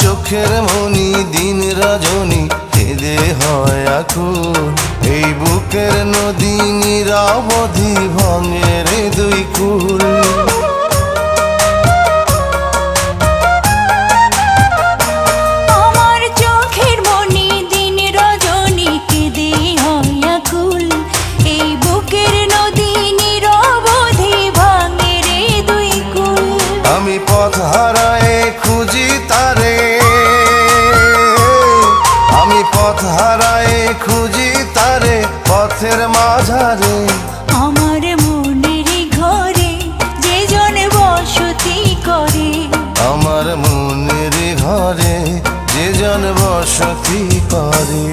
চোখের মনি দিন রজনী কেঁদে হয় আকুল। এই বুকের নদী নিরবধি ভাঙে রে দুই কুল। আমার চোখের মনি দিন রজনী কেঁদে হয় আকুল। এই বুকের নদী নিরবধি ভাঙে রে দুই কুল। আমি পথ হারায়ে খুঁজি তারে, আমি পথ হারায়ে খুঁজি তারে পথের মাঝারে। আমার মনের ঘরে যে জন বসতি করে, আমার মনের ঘরে যে জন বসতি করে।